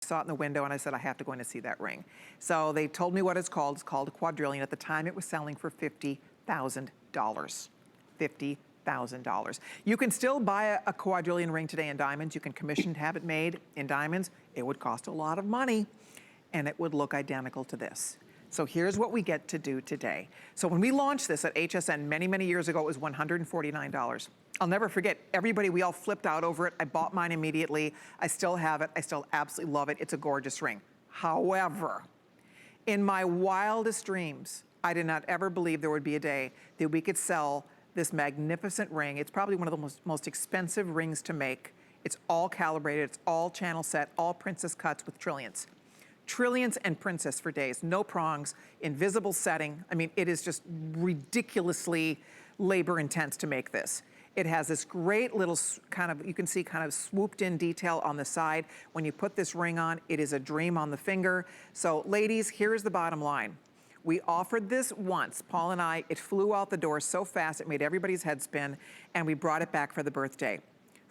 saw it in the window and I said, I have to go in and see that ring. So they told me what it's called. It's called a quadrillion. At the time, it was selling for $50,000. $50,000. You can still buy a quadrillion ring today in diamonds. You can commission to have it made in diamonds. It would cost a lot of money and it would look identical to this. So here's what we get to do today. So when we launched this at HSN many, many years ago, it was $149. I'll never forget, everybody, we all flipped out over it. I bought mine immediately. I still have it. I still absolutely love it. It's a gorgeous ring. However, in my wildest dreams, I did not ever believe there would be a day that we could sell this magnificent ring. It's probably one of the most expensive rings to make. It's all calibrated, it's all channel set, all princess cuts with trillions. Trillions and princess for days, no prongs, invisible setting. I mean, it is just ridiculously labor intense to make this. It has this great little kind of, you can see kind of swooped in detail on the side. When you put this ring on, it is a dream on the finger. So ladies, here's the bottom line. We offered this once, Paul and I, it flew out the door so fast, it made everybody's head spin, and we brought it back for the birthday.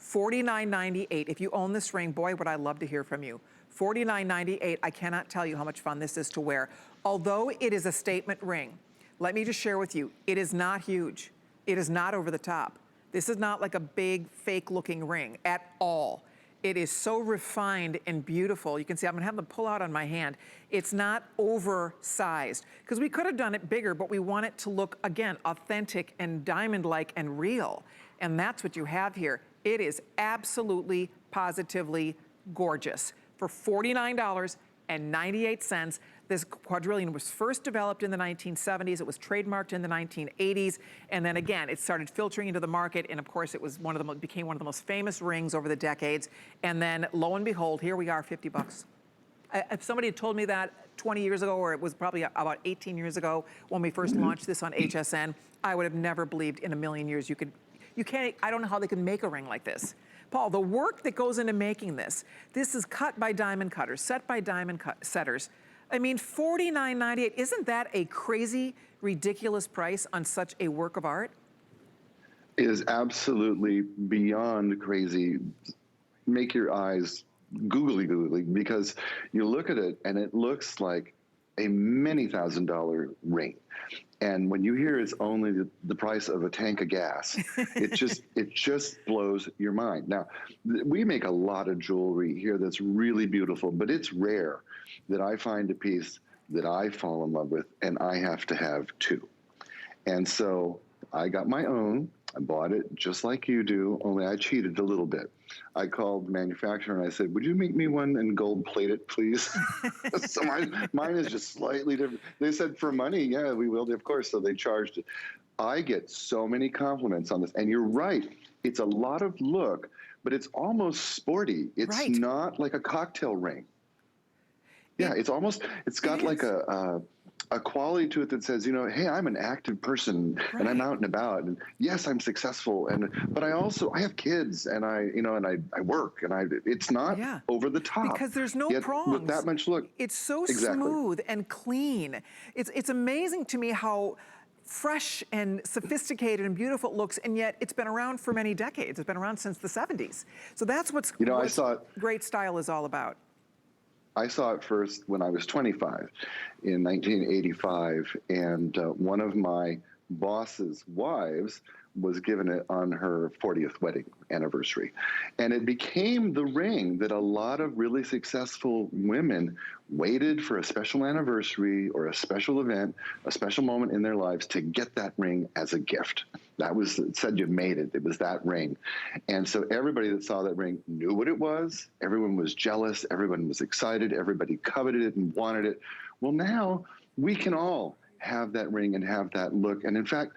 $49.98, if you own this ring, boy, would I love to hear from you. $49.98, I cannot tell you how much fun this is to wear. Although it is a statement ring, let me just share with you, it is not huge. It is not over the top. This is not like a big fake looking ring at all. It is so refined and beautiful. You can see I'm gonna have them pull out on my hand. It's not oversized, because we could have done it bigger, but we want it to look, again, authentic and diamond-like and real. And that's what you have here. It is absolutely, positively gorgeous. For $49.98, this quadrillion was first developed in the 1970s. It was trademarked in the 1980s. And then again, it started filtering into the market. And of course, it was became one of the most famous rings over the decades. And then lo and behold, here we are, 50 bucks. If somebody had told me that 20 years ago, or it was probably about 18 years ago when we first launched this on HSN, I would have never believed in a million years you can't, I don't know how they could make a ring like this. Paul, the work that goes into making this is cut by diamond cutters, set by diamond setters. I mean, $49.98, isn't that a crazy, ridiculous price on such a work of art? It is absolutely beyond crazy. Make your eyes googly, because you look at it and it looks like a many $1,000 ring. And when you hear it's only the price of a tank of gas, it just blows your mind. Now, we make a lot of jewelry here that's really beautiful, but it's rare that I find a piece that I fall in love with and I have to have two. And so I got my own. I bought it just like you do, only I cheated a little bit. I called the manufacturer and I said, would you make me one and gold plate it, please? So mine is just slightly different. They said, for money, yeah, we will, of course. So they charged it. I get so many compliments on this. And you're right, it's a lot of look, but it's almost sporty. It's right. Not like a cocktail ring. Yeah, it's got like a quality to it that says, you know, hey, I'm an active person and I'm out and about, and yes, I'm successful, but I have kids and I work, and it's not over the top. Because there's no prongs. With that much look. It's so smooth and clean. It's amazing to me how fresh and sophisticated and beautiful it looks, and yet it's been around for many decades. It's been around since the 70s. So that's what great style is all about. I saw it first when I was 25 in 1985, and one of my boss's wives was given it on her 40th wedding anniversary. And it became the ring that a lot of really successful women waited for a special anniversary or a special event, a special moment in their lives to get that ring as a gift. That was, it said you made it. It was that ring. And so everybody that saw that ring knew what it was. Everyone was jealous. Everyone was excited. Everybody coveted it and wanted it. Well, now we can all have that ring and have that look. And in fact,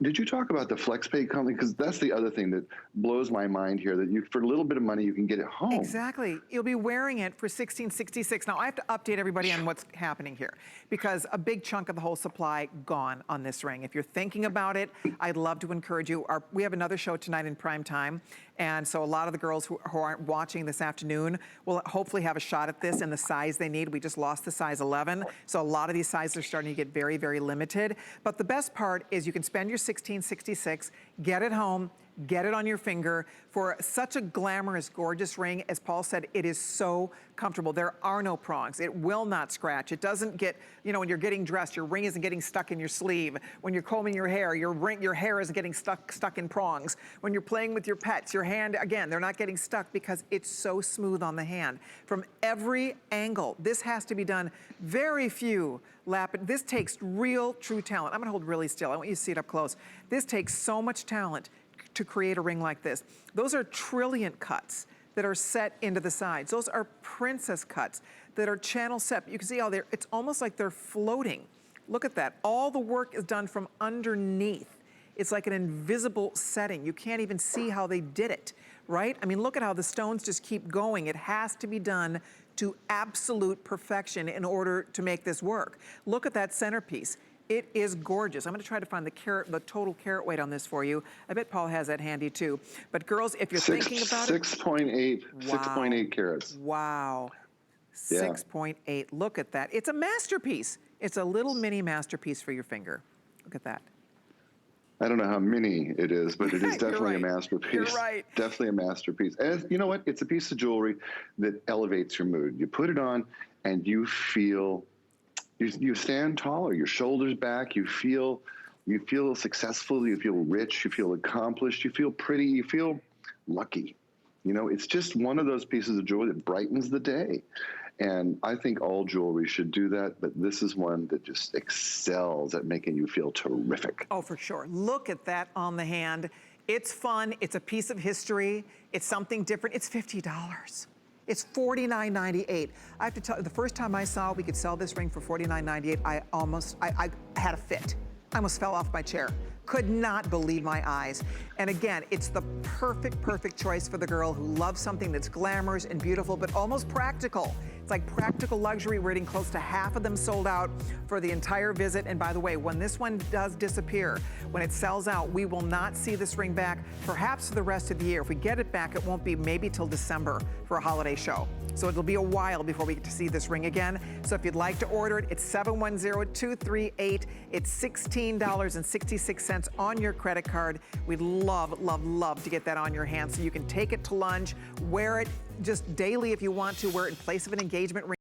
did you talk about the FlexPay company? Because that's the other thing that blows my mind here, that for a little bit of money, you can get it home. Exactly. You'll be wearing it for $1,666. Now, I have to update everybody on what's happening here, because a big chunk of the whole supply gone on this ring. If you're thinking about it, I'd love to encourage you. We have another show tonight in prime time, and so a lot of the girls who aren't watching this afternoon will hopefully have a shot at this in the size they need. We just lost the size 11, so a lot of these sizes are starting to get very, very limited. But the best part is you can spend your $1,666, get it home, get it on your finger. For such a glamorous, gorgeous ring, as Paul said, it is so comfortable. There are no prongs. It will not scratch. It doesn't get, you know, when you're getting dressed, your ring isn't getting stuck in your sleeve. When you're combing your hair isn't getting stuck in prongs. When you're playing with your pets, your hand, again, they're not getting stuck because it's so smooth on the hand. From every angle, this has to be done. Very few this takes real, true talent. I'm gonna hold really still. I want you to see it up close. This takes so much talent to create a ring like this. Those are trillion cuts that are set into the sides. Those are princess cuts that are channel set. You can see how it's almost like they're floating. Look at that. All the work is done from underneath. It's like an invisible setting. You can't even see how they did it, right? I mean, look at how the stones just keep going. It has to be done to absolute perfection in order to make this work. Look at that centerpiece. It is gorgeous. I'm gonna try to find the total carat weight on this for you. I bet Paul has that handy too. But girls, if you're thinking about it. 6.8 carats. Wow. Yeah. 6.8, look at that. It's a masterpiece. It's a little mini masterpiece for your finger. Look at that. I don't know how mini it is, but it is definitely a right. masterpiece. You're right. Definitely a masterpiece. And you know what? It's a piece of jewelry that elevates your mood. You put it on and you feel, you stand taller, your shoulders back, you feel successful, you feel rich, you feel accomplished, you feel pretty, you feel lucky. You know, it's just one of those pieces of jewelry that brightens the day. And I think all jewelry should do that, but this is one that just excels at making you feel terrific. Oh, for sure. Look at that on the hand. It's fun. It's a piece of history. It's something different. It's $50. It's $49.98. I have to tell you, the first time I saw we could sell this ring for $49.98, I had a fit. I almost fell off my chair. Could not believe my eyes. And again, it's the perfect choice for the girl who loves something that's glamorous and beautiful, but almost practical. It's like practical luxury. We're getting close to half of them sold out for the entire visit. And by the way, when this one does disappear, when it sells out, we will not see this ring back, perhaps for the rest of the year. If we get it back, it won't be maybe till December for a holiday show. So it'll be a while before we get to see this ring again. So if you'd like to order it, it's 710-238. It's $16.66 on your credit card. We'd love to get that on your hand so you can take it to lunch, wear it just daily if you want to, wear it in place of an engagement ring.